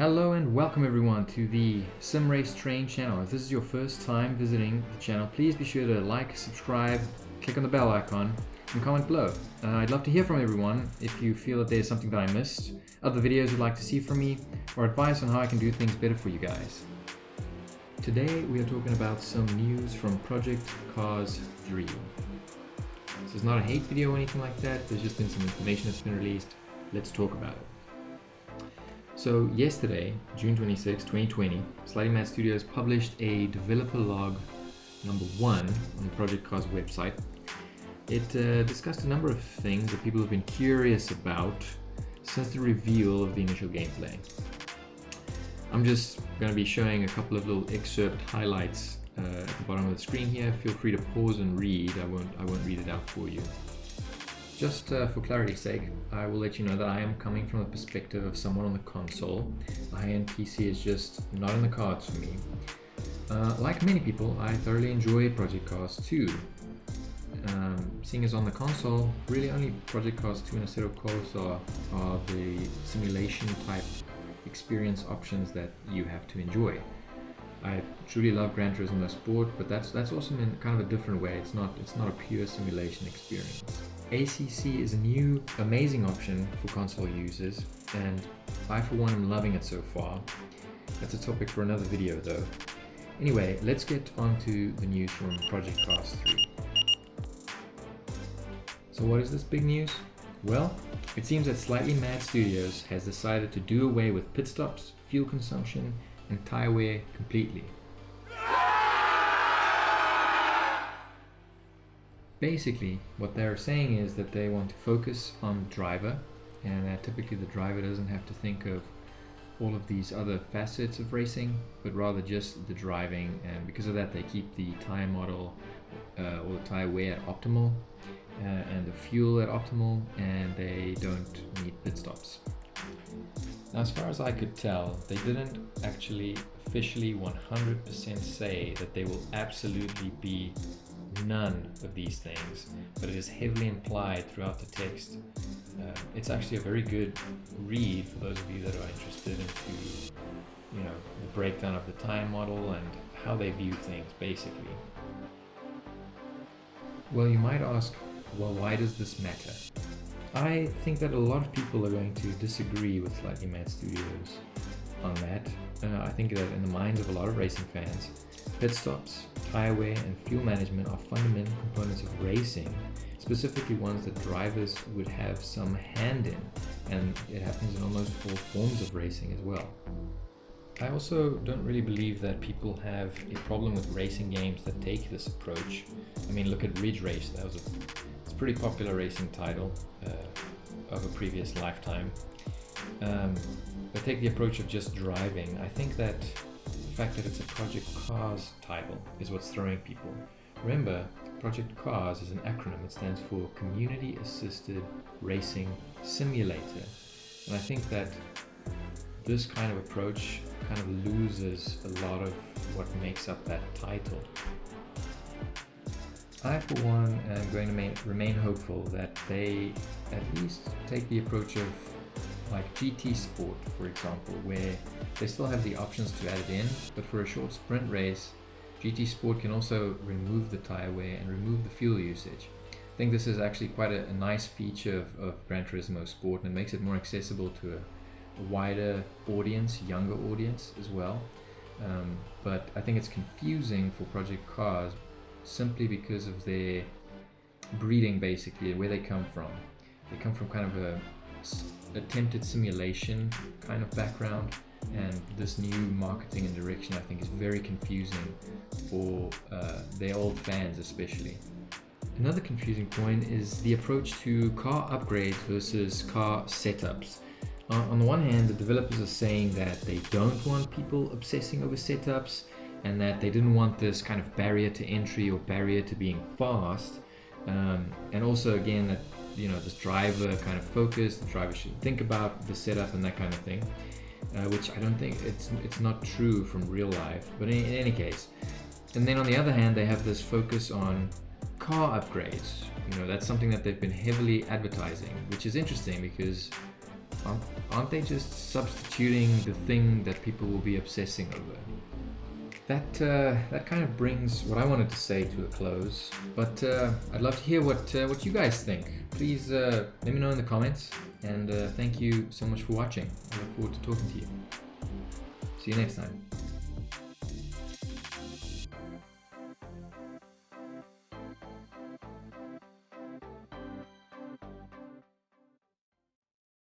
Hello and welcome everyone to the SimRaceTrain channel. If this is your first time visiting the channel, please be sure to like, subscribe, click on the bell icon, and comment below. I'd love to hear from everyone if you feel that there's something that I missed, other videos you'd like to see from me, or advice on how I can do things better for you guys. Today we are talking about some news from Project Cars 3. This is not a hate video or anything like that, there's just been some information that's been released. Let's talk about it. So yesterday, June 26, 2020, Slightly Mad Studios published a developer log number 1 on the Project Cars website. It discussed a number of things that people have been curious about since the reveal of the initial gameplay. I'm just going to be showing a couple of little excerpt highlights at the bottom of the screen here. Feel free to pause and read. I won't read it out for you. Just for clarity's sake, I will let you know that I am coming from the perspective of someone on the console. A high-end PC is just not in the cards for me. Like many people, I thoroughly enjoy Project Cars 2. Seeing as on the console, really only Project Cars 2 and Assetto Corsa are the simulation type experience options that you have to enjoy. I truly love Gran Turismo Sport, but that's awesome in kind of a different way. It's not a pure simulation experience. ACC is a new, amazing option for console users, and I for one am loving it so far. That's a topic for another video though. Anyway, let's get on to the news from Project Cars 3. So what is this big news? Well, it seems that Slightly Mad Studios has decided to do away with pit stops, fuel consumption, and tire wear completely. Basically, what they're saying is that they want to focus on the driver, and that typically the driver doesn't have to think of all of these other facets of racing, but rather just the driving, and because of that they keep the tire model or the tire wear at optimal and the fuel at optimal, and they don't need pit stops. Now, as far as I could tell, they didn't actually officially 100% say that they will absolutely be none of these things, but it is heavily implied throughout the text. It's actually a very good read for those of you that are interested into, the breakdown of the tire model and how they view things, basically. Well, you might ask, well, why does this matter? I think that a lot of people are going to disagree with Slightly Mad Studios on that. I think that in the minds of a lot of racing fans, pit stops, tire wear, and fuel management are fundamental components of racing, specifically ones that drivers would have some hand in, and it happens in almost all forms of racing as well. I also don't really believe that people have a problem with racing games that take this approach. I mean, look at Ridge Race. It's a pretty popular racing title of a previous lifetime. But take the approach of just driving. I think that the fact that it's a Project Cars title is what's throwing people. Remember, Project Cars is an acronym. It stands for Community Assisted Racing Simulator. And I think that this kind of approach kind of loses a lot of what makes up that title. I, for one, am going to remain hopeful that they at least take the approach of like GT Sport, for example, where they still have the options to add it in, but for a short sprint race, GT Sport can also remove the tire wear and remove the fuel usage. I think this is actually quite a nice feature of Gran Turismo Sport, and it makes it more accessible to a wider audience, younger audience as well. But I think it's confusing for Project Cars simply because of their breeding, basically, where they come from. They come from kind of a attempted simulation kind of background, and this new marketing and direction I think is very confusing for their old fans especially. Another confusing point is the approach to car upgrades versus car setups. On the one hand, the developers are saying that they don't want people obsessing over setups, and that they didn't want this kind of barrier to entry or barrier to being fast, and also again that this driver kind of focus, the driver should think about the setup and that kind of thing, which I don't think it's not true from real life, but in any case. And then on the other hand, they have this focus on car upgrades. That's something that they've been heavily advertising, which is interesting because Aren't they just substituting the thing that people will be obsessing over? That kind of brings what I wanted to say to a close, but I'd love to hear what you guys think. Please let me know in the comments, and thank you so much for watching. I look forward to talking to you. See you next time.